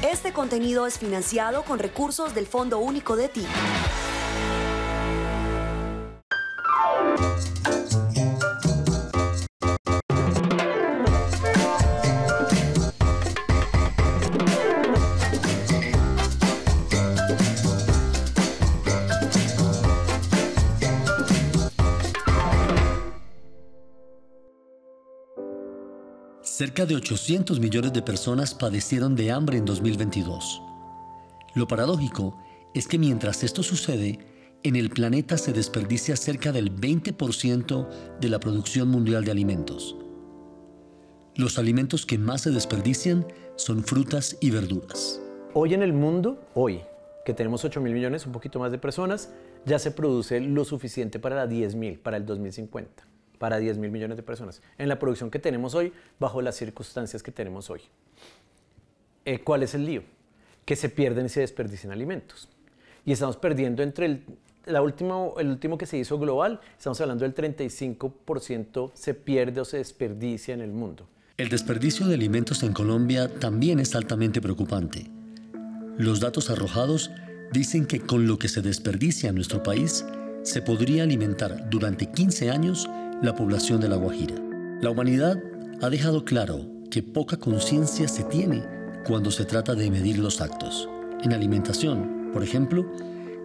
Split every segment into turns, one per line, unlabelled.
Este contenido es financiado con recursos del Fondo Único de TIC.
Cerca de 800 millones de personas padecieron de hambre en 2022. Lo paradójico es que mientras esto sucede, en el planeta se desperdicia cerca del 20% de la producción mundial de alimentos. Los alimentos que más se desperdician son frutas y verduras.
Hoy en el mundo, que tenemos 8.000 millones, un poquito más de personas, ya se produce lo suficiente para 10.000, para el 2050. Para 10.000 millones de personas, en la producción que tenemos hoy, bajo las circunstancias que tenemos hoy. ¿Cuál es el lío? Que se pierden y se desperdician alimentos. Y estamos perdiendo entre el último que se hizo global, estamos hablando del 35% se pierde o se desperdicia en el mundo.
El desperdicio de alimentos en Colombia también es altamente preocupante. Los datos arrojados dicen que con lo que se desperdicia en nuestro país, se podría alimentar durante 15 años la población de La Guajira. La humanidad ha dejado claro que poca conciencia se tiene cuando se trata de medir los actos. En alimentación, por ejemplo,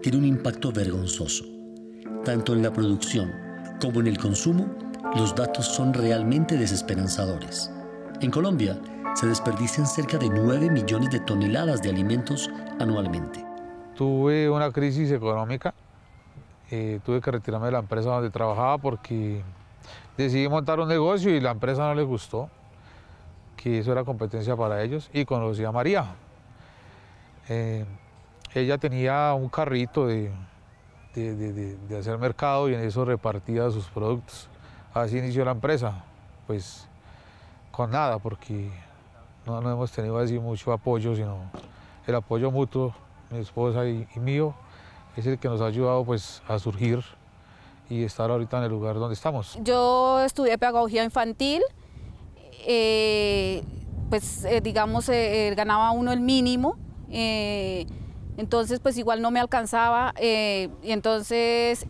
tiene un impacto vergonzoso. Tanto en la producción como en el consumo, los datos son realmente desesperanzadores. En Colombia, se desperdician cerca de 9 millones de toneladas de alimentos anualmente.
Tuve una crisis económica. Tuve que retirarme de la empresa donde trabajaba porque decidí montar un negocio y la empresa no les gustó, que eso era competencia para ellos, y conocí a María. Ella tenía un carrito de hacer mercado y en eso repartía sus productos. Así inició la empresa, pues con nada, porque no hemos tenido así mucho apoyo, sino el apoyo mutuo, mi esposa y mío, es el que nos ha ayudado pues a surgir y estar ahorita en el lugar donde estamos.
Yo estudié pedagogía infantil, digamos, ganaba uno el mínimo, entonces pues igual no me alcanzaba, y entonces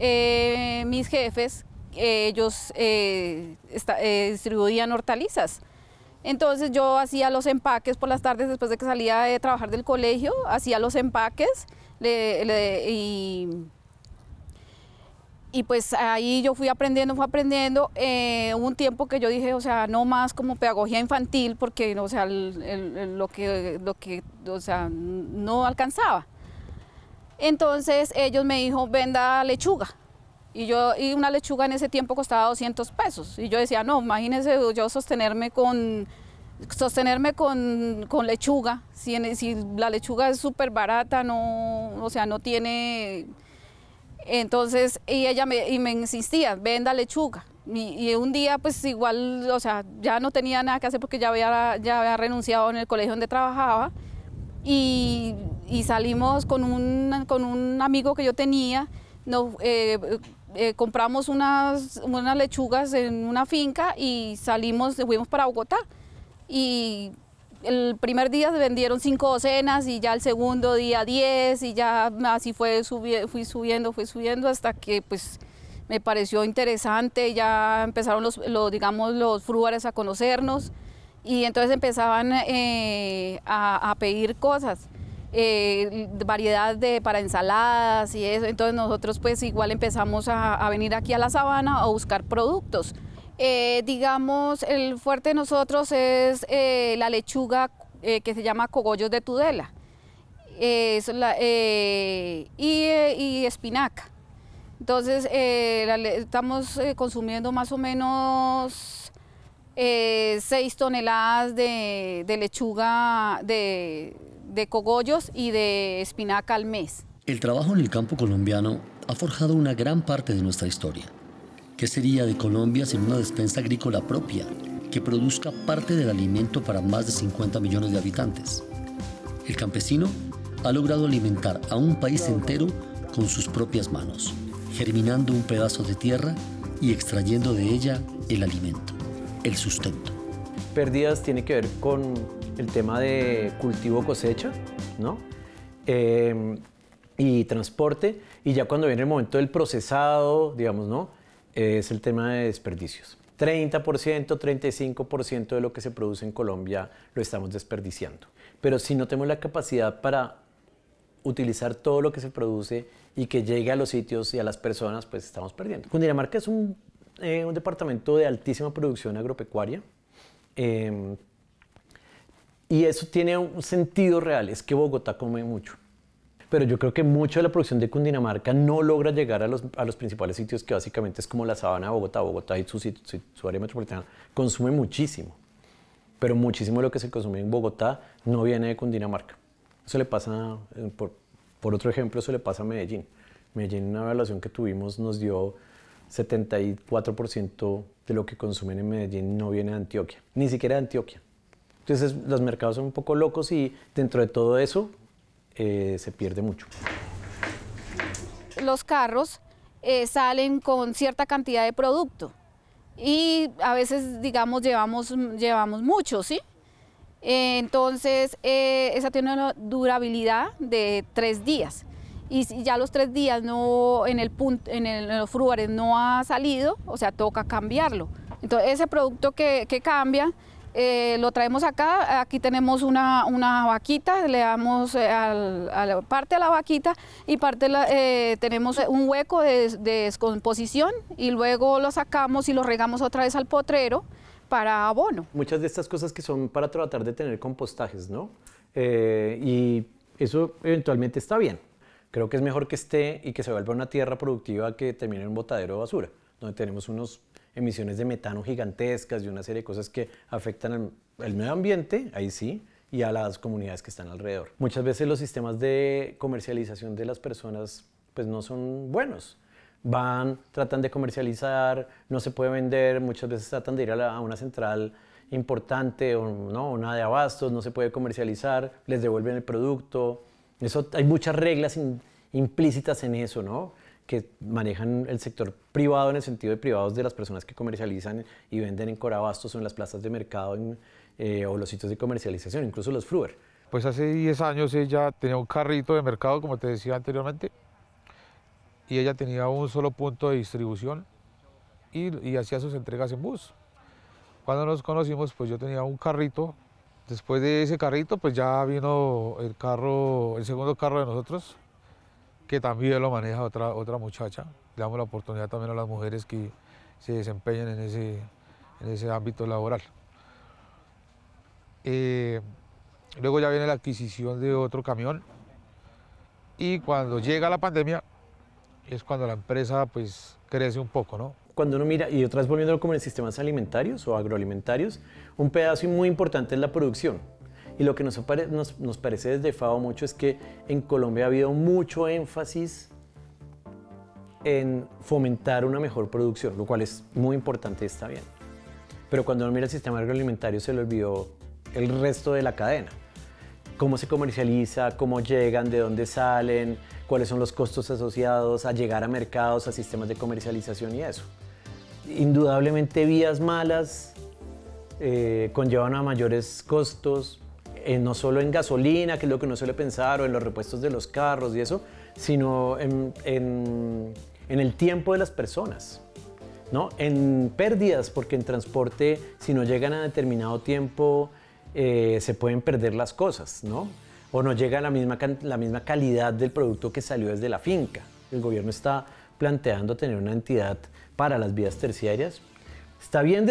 mis jefes, ellos distribuían hortalizas. Entonces yo hacía los empaques por las tardes después de que salía de trabajar del colegio, hacía los empaques y pues ahí yo fui aprendiendo. Hubo un tiempo que yo dije, o sea, no más como pedagogía infantil porque, o sea, no alcanzaba. Entonces ellos me dijo, venda lechuga. Y una lechuga en ese tiempo costaba 200 pesos. Y yo decía, no, imagínense yo sostenerme con lechuga, si la lechuga es súper barata, no tiene. Entonces, y ella me insistía, venda lechuga. Y un día, pues igual, o sea, ya no tenía nada que hacer porque ya había renunciado en el colegio donde trabajaba. Y salimos con un amigo que yo tenía, compramos unas lechugas en una finca y fuimos para Bogotá. Y el primer día se vendieron 5 docenas y ya el segundo día 10 y ya así fui subiendo hasta que pues me pareció interesante. Ya empezaron los frugares a conocernos y entonces empezaban a pedir cosas, variedad para ensaladas y eso. Entonces nosotros pues igual empezamos a venir aquí a la sabana a buscar productos. Digamos, el fuerte de nosotros es la lechuga que se llama cogollos de Tudela y espinaca. Entonces estamos consumiendo más o menos 6 toneladas de lechuga de cogollos y de espinaca al mes.
El trabajo en el campo colombiano ha forjado una gran parte de nuestra historia. ¿Qué sería de Colombia sin una despensa agrícola propia que produzca parte del alimento para más de 50 millones de habitantes? El campesino ha logrado alimentar a un país entero con sus propias manos, germinando un pedazo de tierra y extrayendo de ella el alimento, el sustento.
Pérdidas tiene que ver con el tema de cultivo-cosecha, ¿no? Y transporte, y ya cuando viene el momento del procesado, digamos, ¿no? Es el tema de desperdicios. 30%, 35% de lo que se produce en Colombia lo estamos desperdiciando. Pero si no tenemos la capacidad para utilizar todo lo que se produce y que llegue a los sitios y a las personas, pues estamos perdiendo. Cundinamarca es un departamento de altísima producción agropecuaria, y eso tiene un sentido real, es que Bogotá come mucho. Pero yo creo que mucha de la producción de Cundinamarca no logra llegar a los principales sitios, que básicamente es como la sabana de Bogotá. Bogotá y su área metropolitana consume muchísimo, pero muchísimo de lo que se consume en Bogotá no viene de Cundinamarca. Eso le pasa, por otro ejemplo, eso le pasa a Medellín. Medellín, en una evaluación que tuvimos, nos dio 74% de lo que consumen en Medellín no viene de Antioquia, ni siquiera de Antioquia. Entonces los mercados son un poco locos y dentro de todo eso se pierde mucho.
Los carros salen con cierta cantidad de producto y a veces, digamos, llevamos mucho, ¿sí? Entonces, esa tiene una durabilidad de 3 días. Y si ya los 3 días no, en los frugares no ha salido, o sea, toca cambiarlo. Entonces, ese producto que cambia, lo traemos acá. Aquí tenemos una vaquita, le damos parte a la vaquita y parte tenemos un hueco de descomposición y luego lo sacamos y lo regamos otra vez al potrero para abono.
Muchas de estas cosas que son para tratar de tener compostajes, ¿no? Y eso eventualmente está bien. Creo que es mejor que esté y que se vuelva una tierra productiva que termine en un botadero de basura, donde tenemos unas emisiones de metano gigantescas y una serie de cosas que afectan al medio ambiente, ahí sí, y a las comunidades que están alrededor. Muchas veces los sistemas de comercialización de las personas pues no son buenos. Tratan de comercializar, no se puede vender, muchas veces tratan de ir a una central importante o no, una de abastos, no se puede comercializar, les devuelven el producto. Eso, hay muchas reglas implícitas en eso, ¿no? Que manejan el sector privado en el sentido de privados de las personas que comercializan y venden en corabastos o en las plazas de mercado o los sitios de comercialización, incluso los fruver.
Pues hace 10 años ella tenía un carrito de mercado, como te decía anteriormente, y ella tenía un solo punto de distribución y hacía sus entregas en bus. Cuando nos conocimos, pues yo tenía un carrito. Después de ese carrito, pues ya vino el segundo carro de nosotros, que también lo maneja otra muchacha. Le damos la oportunidad también a las mujeres que se desempeñen en ese ámbito laboral. Luego ya viene la adquisición de otro camión y cuando llega la pandemia es cuando la empresa pues crece un poco, ¿no?
Cuando uno mira, y otra vez volviéndolo como en sistemas alimentarios o agroalimentarios, un pedazo muy importante es la producción. Y lo que nos parece desde FAO mucho es que en Colombia ha habido mucho énfasis en fomentar una mejor producción, lo cual es muy importante y está bien. Pero cuando uno mira el sistema agroalimentario se le olvidó el resto de la cadena. Cómo se comercializa, cómo llegan, de dónde salen, cuáles son los costos asociados a llegar a mercados, a sistemas de comercialización y eso. Indudablemente vías malas conllevan a mayores costos, no solo en gasolina, que es lo que uno suele pensar, o en los repuestos de los carros y eso, sino en el tiempo de las personas, ¿no? En pérdidas, porque en transporte, si no llegan a determinado tiempo, se pueden perder las cosas, ¿no? O no llega la misma calidad del producto que salió desde la finca. El gobierno está planteando tener una entidad para las vías terciarias. Está bien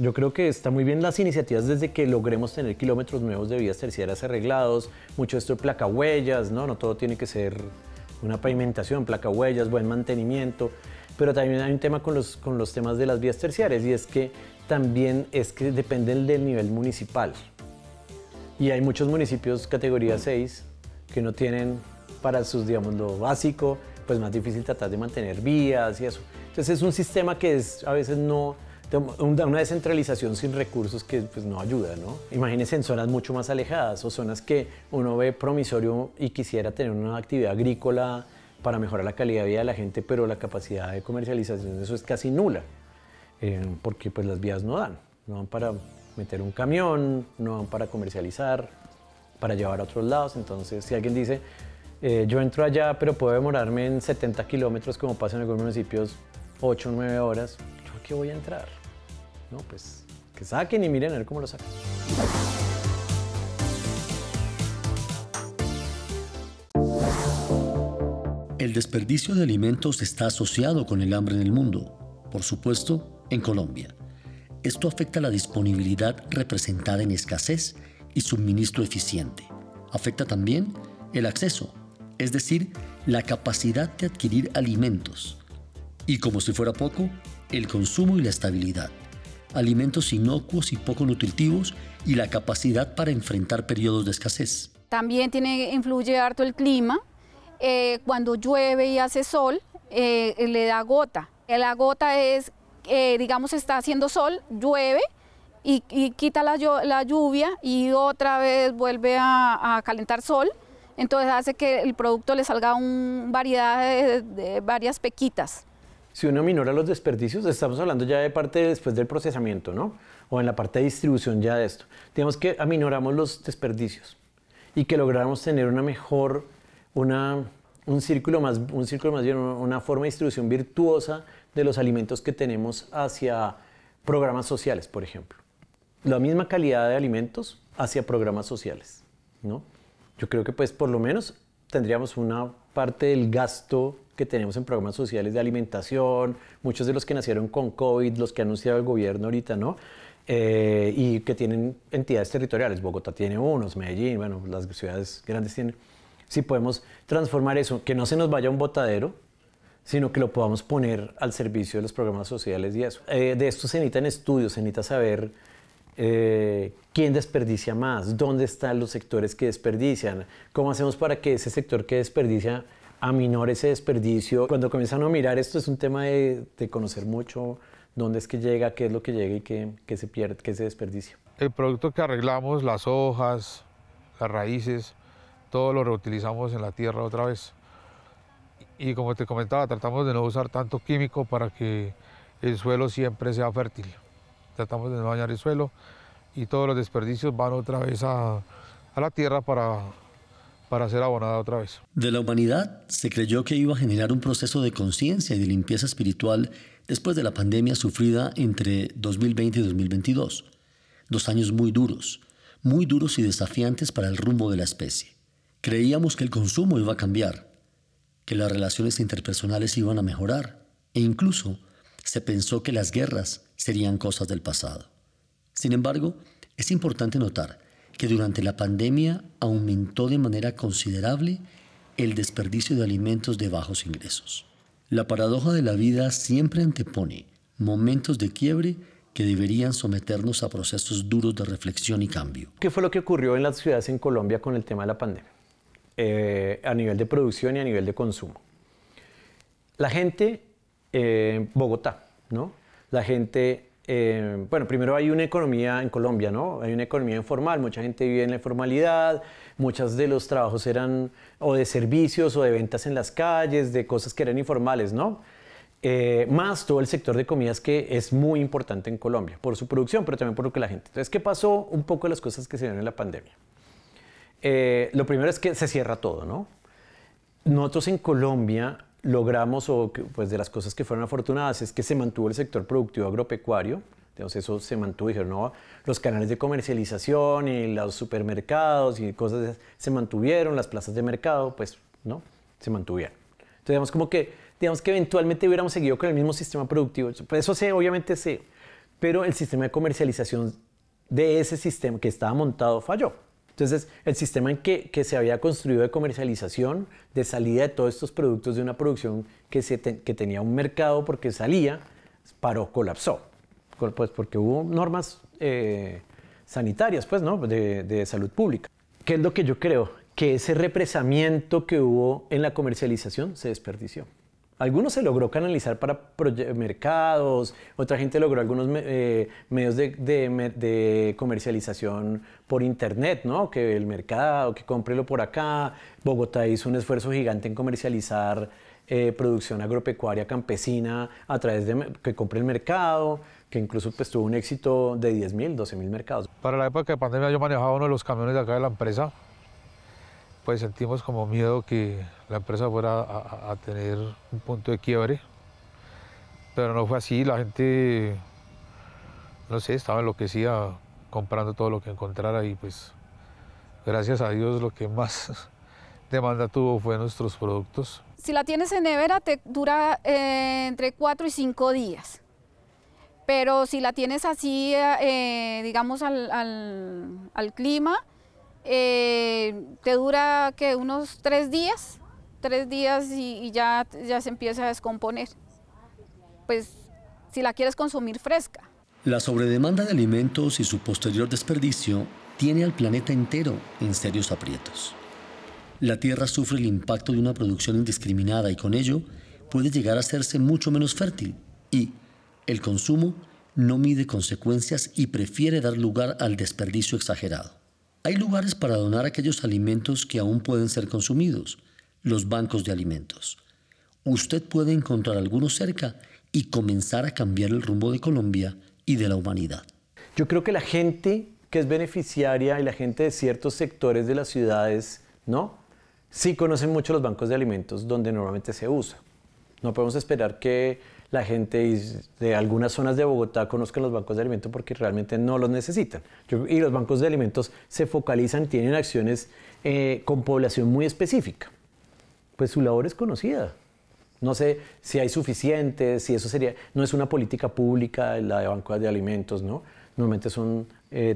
yo creo que está muy bien las iniciativas desde que logremos tener kilómetros nuevos de vías terciarias arreglados, mucho esto de placahuellas, ¿no? No todo tiene que ser una pavimentación, placahuellas, buen mantenimiento, pero también hay un tema con los temas de las vías terciarias y es que también dependen del nivel municipal. Y hay muchos municipios categoría 6 que no tienen para sus, digamos, lo básico, pues más difícil tratar de mantener vías y eso. Entonces es un sistema que a veces no, una descentralización sin recursos que pues no ayuda, ¿no? Imagínense en zonas mucho más alejadas o zonas que uno ve promisorio y quisiera tener una actividad agrícola para mejorar la calidad de vida de la gente, pero la capacidad de comercialización de eso es casi nula, porque pues las vías no dan para meter un camión, no van para comercializar, para llevar a otros lados. Entonces, si alguien dice, yo entro allá, pero puedo demorarme en 70 kilómetros, como pasa en algunos municipios, 8 o 9 horas, ¿yo a qué voy a entrar? No, pues que saquen y miren a ver cómo lo sacan.
El desperdicio de alimentos está asociado con el hambre en el mundo, por supuesto, en Colombia. Esto afecta la disponibilidad representada en escasez y suministro eficiente. Afecta también el acceso, es decir, la capacidad de adquirir alimentos. Y como si fuera poco, el consumo y la estabilidad. Alimentos inocuos y poco nutritivos y la capacidad para enfrentar periodos de escasez.
También influye harto el clima. Cuando llueve y hace sol, le da gota. La gota es, digamos, está haciendo sol, llueve y quita la lluvia y otra vez vuelve a calentar sol. Entonces hace que el producto le salga una variedad de varias pequitas.
Si uno aminora los desperdicios, estamos hablando ya de parte después del procesamiento, ¿no? O en la parte de distribución ya de esto. Digamos que aminoramos los desperdicios y que logramos tener una mejor, un círculo más bien, una forma de distribución virtuosa de los alimentos que tenemos hacia programas sociales, por ejemplo. La misma calidad de alimentos hacia programas sociales, ¿no? Yo creo que pues por lo menos tendríamos una parte del gasto que tenemos en programas sociales de alimentación, muchos de los que nacieron con COVID, los que ha anunciado el gobierno ahorita, ¿no? Y que tienen entidades territoriales. Bogotá tiene unos, Medellín, bueno, las ciudades grandes tienen. Si podemos transformar eso, que no se nos vaya a un botadero, sino que lo podamos poner al servicio de los programas sociales y eso. De esto se necesitan estudios, se necesita saber quién desperdicia más, dónde están los sectores que desperdician, cómo hacemos para que ese sector que desperdicia aminore ese desperdicio. Cuando comienzan a mirar esto es un tema de conocer mucho dónde es que llega, qué es lo que llega y qué se pierde, qué se desperdicia.
El producto que arreglamos, las hojas, las raíces, todo lo reutilizamos en la tierra otra vez. Y como te comentaba, tratamos de no usar tanto químico para que el suelo siempre sea fértil. Tratamos de no dañar el suelo y todos los desperdicios van otra vez a la tierra para ser abonada otra vez.
De la humanidad se creyó que iba a generar un proceso de conciencia y de limpieza espiritual después de la pandemia sufrida entre 2020 y 2022. 2 años muy duros y desafiantes para el rumbo de la especie. Creíamos que el consumo iba a cambiar, que las relaciones interpersonales iban a mejorar e incluso se pensó que las guerras serían cosas del pasado. Sin embargo, es importante notar que durante la pandemia aumentó de manera considerable el desperdicio de alimentos de bajos ingresos. La paradoja de la vida siempre antepone momentos de quiebre que deberían someternos a procesos duros de reflexión y cambio.
¿Qué fue lo que ocurrió en las ciudades en Colombia con el tema de la pandemia? A nivel de producción y a nivel de consumo. La gente, Bogotá, ¿no? La gente, bueno, primero hay una economía en Colombia, ¿no? Hay una economía informal, mucha gente vive en la informalidad, muchos de los trabajos eran o de servicios o de ventas en las calles, de cosas que eran informales, ¿no? Más todo el sector de comidas que es muy importante en Colombia, por su producción, pero también por lo que la gente. Entonces, ¿qué pasó? Un poco de las cosas que se dieron en la pandemia. Lo primero es que se cierra todo, ¿no? Nosotros en Colombia logramos, pues de las cosas que fueron afortunadas, es que se mantuvo el sector productivo agropecuario. Entonces eso se mantuvo, dijeron, no, los canales de comercialización y los supermercados y cosas se mantuvieron, las plazas de mercado, pues, ¿no? Se mantuvieron. Entonces, digamos que eventualmente hubiéramos seguido con el mismo sistema productivo. Pues eso obviamente sí, pero el sistema de comercialización de ese sistema que estaba montado falló. Entonces, el sistema en que se había construido de comercialización, de salida de todos estos productos de una producción que tenía un mercado porque salía, paró, colapsó. Pues porque hubo normas sanitarias, pues, ¿no? de salud pública. ¿Qué es lo que yo creo? Que ese represamiento que hubo en la comercialización se desperdició. Algunos se logró canalizar para mercados, otra gente logró algunos medios de comercialización por internet, ¿no? Que el mercado, que cómprelo por acá. Bogotá hizo un esfuerzo gigante en comercializar producción agropecuaria campesina a través de que compre el mercado, que incluso pues, tuvo un éxito de 10.000, 12.000 mercados.
Para la época de pandemia yo manejaba uno de los camiones de acá de la empresa, pues sentimos como miedo que la empresa fuera a tener un punto de quiebre, pero no fue así, la gente, no sé, estaba enloquecida comprando todo lo que encontrara y pues gracias a Dios lo que más demanda tuvo fue nuestros productos.
Si la tienes en nevera te dura entre 4 y 5 días. Pero si la tienes así, digamos, al clima, te dura que unos 3 días y ya se empieza a descomponer. Pues si la quieres consumir fresca.
La sobredemanda de alimentos y su posterior desperdicio tiene al planeta entero en serios aprietos. La Tierra sufre el impacto de una producción indiscriminada y con ello puede llegar a hacerse mucho menos fértil y el consumo no mide consecuencias y prefiere dar lugar al desperdicio exagerado. Hay lugares para donar aquellos alimentos que aún pueden ser consumidos, los bancos de alimentos. Usted puede encontrar algunos cerca y comenzar a cambiar el rumbo de Colombia y de la humanidad.
Yo creo que la gente que es beneficiaria y la gente de ciertos sectores de las ciudades, ¿no? Sí conocen mucho los bancos de alimentos donde normalmente se usa. No podemos esperar que la gente de algunas zonas de Bogotá conozcan los bancos de alimentos porque realmente no los necesitan. Y los bancos de alimentos se focalizan, tienen acciones con población muy específica. Pues su labor es conocida. No sé si hay suficientes, si eso sería... No es una política pública la de bancos de alimentos, ¿no? Normalmente son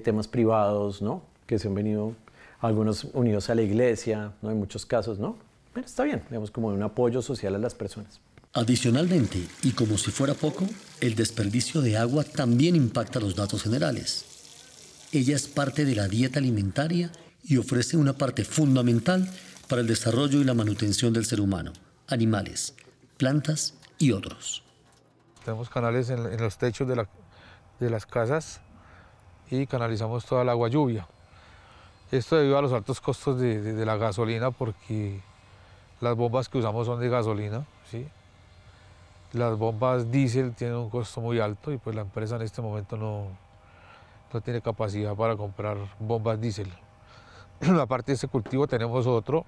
temas privados, ¿no? Que se han venido algunos unidos a la iglesia, ¿no? En muchos casos, ¿no? Pero está bien, digamos, como un apoyo social a las personas.
Adicionalmente, y como si fuera poco, el desperdicio de agua también impacta los datos generales. Ella es parte de la dieta alimentaria y ofrece una parte fundamental para el desarrollo y la manutención del ser humano, animales, plantas y otros.
Tenemos canales en los techos de las casas y canalizamos toda el agua lluvia. Esto debido a los altos costos de la gasolina porque las bombas que usamos son de gasolina, ¿sí? Las bombas diésel tienen un costo muy alto y pues la empresa en este momento no tiene capacidad para comprar bombas diésel. Aparte de este cultivo tenemos otro.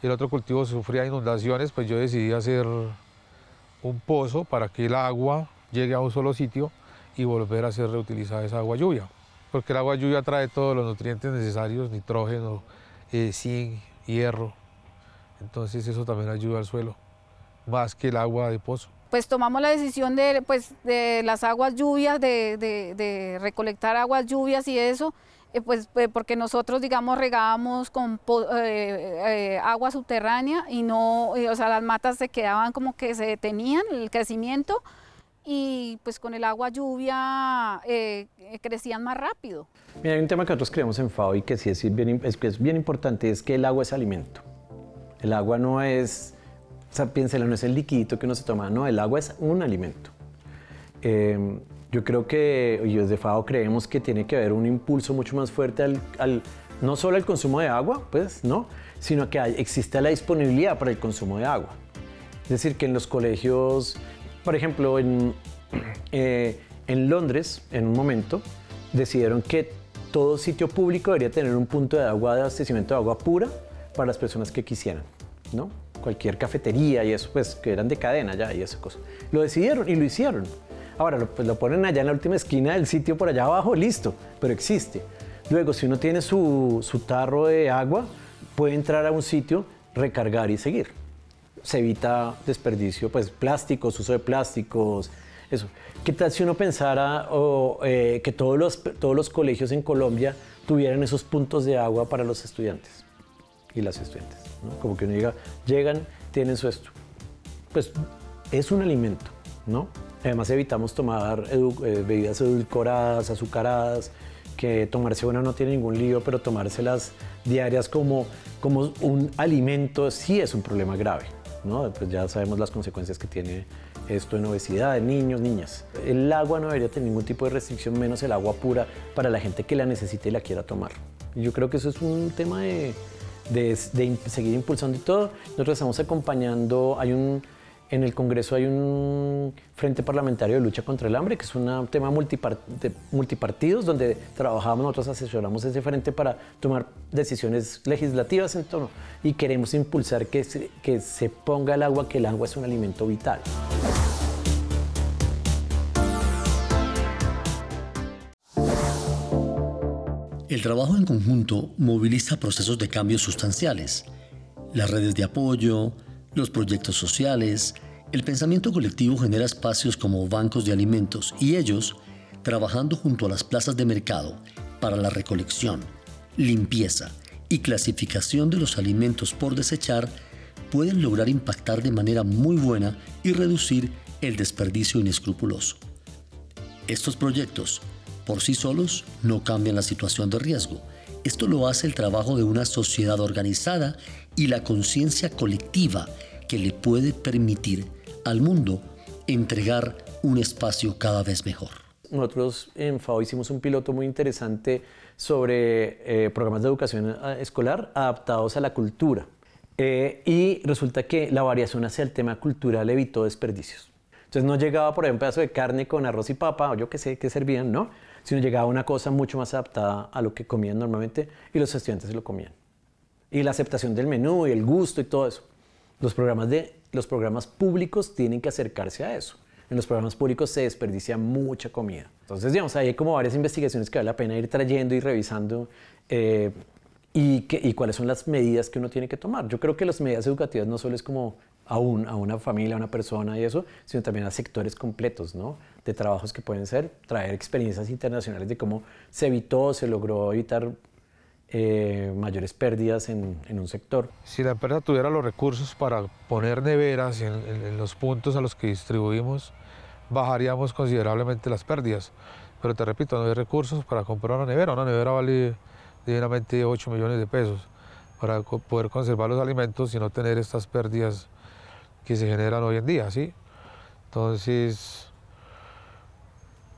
El otro cultivo sufría inundaciones, pues yo decidí hacer un pozo para que el agua llegue a un solo sitio y volver a ser reutilizada esa agua lluvia. Porque el agua lluvia trae todos los nutrientes necesarios, nitrógeno, zinc, hierro. Entonces eso también ayuda al suelo, más que el agua de pozo.
Pues tomamos la decisión de las aguas lluvias, de recolectar aguas lluvias y eso, porque nosotros, digamos, regábamos con agua subterránea y no, o sea, las matas se quedaban como que se detenían el crecimiento y pues con el agua lluvia crecían más rápido.
Mira, hay un tema que nosotros creemos en FAO y que sí es bien importante, es que el agua es alimento. El agua no es, o sea, piénselo, no es el liquidito que uno se toma, no, el agua es un alimento. Yo creo que, y desde FAO creemos que tiene que haber un impulso mucho más fuerte no solo al consumo de agua, pues, ¿no? Sino que existe la disponibilidad para el consumo de agua. Es decir, que en los colegios, por ejemplo, en Londres, en un momento, decidieron que todo sitio público debería tener un punto de abastecimiento de agua pura para las personas que quisieran, ¿no? Cualquier cafetería y eso, pues, que eran de cadena ya y esa cosa. Lo decidieron y lo hicieron. Ahora, pues lo ponen allá en la última esquina del sitio por allá abajo, listo, pero existe. Luego, si uno tiene su tarro de agua, puede entrar a un sitio, recargar y seguir. Se evita desperdicio, pues plásticos, uso de plásticos, eso. ¿Qué tal si uno pensara que todos los colegios en Colombia tuvieran esos puntos de agua para los estudiantes y las estudiantes, ¿no? Como que uno diga, llegan, tienen su esto. Pues es un alimento, ¿no? Además evitamos tomar bebidas edulcoradas, azucaradas, que tomarse una no tiene ningún lío, pero tomárselas diarias como un alimento sí es un problema grave. ¿no? Pues ya sabemos las consecuencias que tiene esto en obesidad, en niños, niñas. El agua no debería tener ningún tipo de restricción, menos el agua pura para la gente que la necesite y la quiera tomar. Y yo creo que eso es un tema de seguir impulsando y todo. Nosotros estamos acompañando, en el Congreso hay un Frente Parlamentario de Lucha contra el Hambre, que es un tema multipartidos, donde trabajamos, nosotros asesoramos ese frente para tomar decisiones legislativas en torno, y queremos impulsar que se ponga el agua, que el agua es un alimento vital.
El trabajo en conjunto moviliza procesos de cambio sustanciales. Las redes de apoyo, los proyectos sociales, el pensamiento colectivo genera espacios como bancos de alimentos y ellos, trabajando junto a las plazas de mercado para la recolección, limpieza y clasificación de los alimentos por desechar, pueden lograr impactar de manera muy buena y reducir el desperdicio inescrupuloso. Estos proyectos, por sí solos, no cambian la situación de riesgo. Esto lo hace el trabajo de una sociedad organizada y la conciencia colectiva que le puede permitir al mundo entregar un espacio cada vez mejor.
Nosotros en FAO hicimos un piloto muy interesante sobre programas de educación escolar adaptados a la cultura. Y resulta que la variación hacia el tema cultural evitó desperdicios. Entonces no llegaba, por ejemplo, un pedazo de carne con arroz y papa, o yo qué sé qué servían, ¿no? Sino llegaba una cosa mucho más adaptada a lo que comían normalmente y los estudiantes se lo comían. Y la aceptación del menú y el gusto y todo eso. Los programas públicos tienen que acercarse a eso. En los programas públicos se desperdicia mucha comida. Entonces, digamos, hay como varias investigaciones que vale la pena ir trayendo y revisando y cuáles son las medidas que uno tiene que tomar. Yo creo que las medidas educativas no solo es como a una familia, a una persona y eso, sino también a sectores completos, ¿no? De trabajos que pueden ser traer experiencias internacionales de cómo se logró evitar mayores pérdidas en un sector.
Si la empresa tuviera los recursos para poner neveras en los puntos a los que distribuimos, bajaríamos considerablemente las pérdidas. Pero te repito, no hay recursos para comprar una nevera. Una nevera vale divinamente 8 millones de pesos para poder conservar los alimentos y no tener estas pérdidas que se generan hoy en día, ¿sí? Entonces,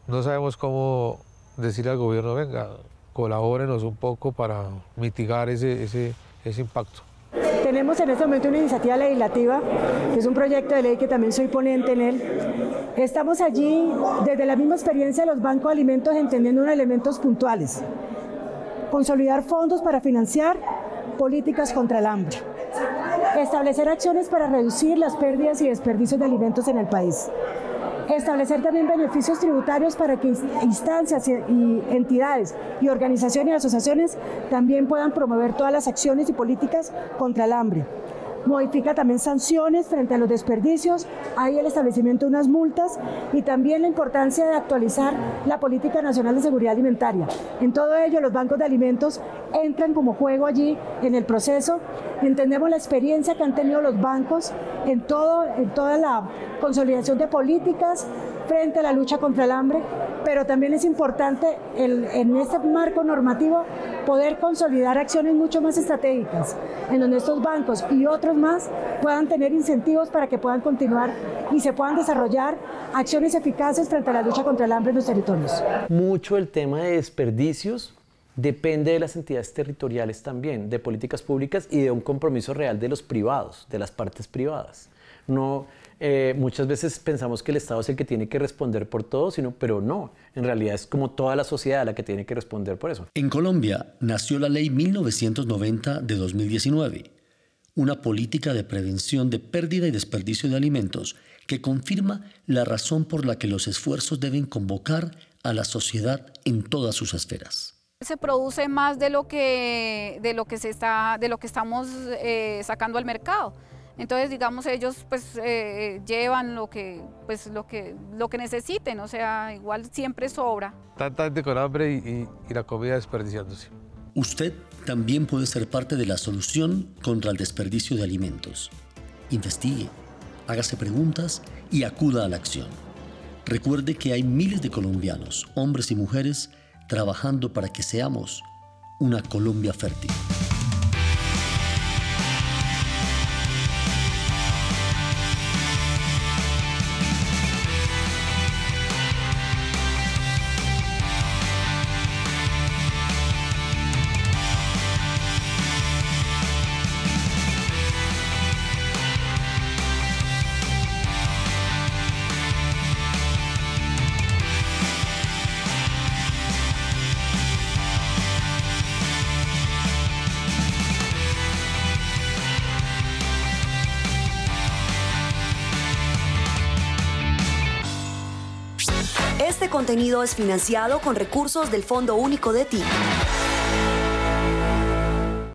no sabemos cómo decirle al gobierno, venga, colabórenos un poco para mitigar ese impacto.
Tenemos en este momento una iniciativa legislativa, que es un proyecto de ley que también soy ponente en él. Estamos allí desde la misma experiencia de los bancos de alimentos, entendiendo unos elementos puntuales. Consolidar fondos para financiar políticas contra el hambre. Establecer acciones para reducir las pérdidas y desperdicios de alimentos en el país. Establecer también beneficios tributarios para que instancias y entidades y organizaciones y asociaciones también puedan promover todas las acciones y políticas contra el hambre. Modifica también sanciones frente a los desperdicios, hay el establecimiento de unas multas y también la importancia de actualizar la Política Nacional de Seguridad Alimentaria. En todo ello, los bancos de alimentos entran como juego allí en el proceso. Entendemos la experiencia que han tenido los bancos en toda la consolidación de políticas frente a la lucha contra el hambre, pero también es importante en este marco normativo poder consolidar acciones mucho más estratégicas, en donde estos bancos y otros más puedan tener incentivos para que puedan continuar y se puedan desarrollar acciones eficaces frente a la lucha contra el hambre en los territorios.
Mucho el tema de desperdicios depende de las entidades territoriales también, de políticas públicas y de un compromiso real de los privados, de las partes privadas. No, muchas veces pensamos que el Estado es el que tiene que responder por todo, pero no, en realidad es como toda la sociedad la que tiene que responder por eso.
En Colombia nació la Ley 1990 de 2019, una política de prevención de pérdida y desperdicio de alimentos que confirma la razón por la que los esfuerzos deben convocar a la sociedad en todas sus esferas.
Se produce más de lo que estamos sacando al mercado. Entonces, digamos, ellos pues llevan lo que necesiten, o sea, igual siempre sobra.
Tanta gente con hambre y la comida desperdiciándose.
Usted también puede ser parte de la solución contra el desperdicio de alimentos. Investigue, hágase preguntas y acuda a la acción. Recuerde que hay miles de colombianos, hombres y mujeres, trabajando para que seamos una Colombia fértil.
Este contenido es financiado con recursos del Fondo Único de TIC.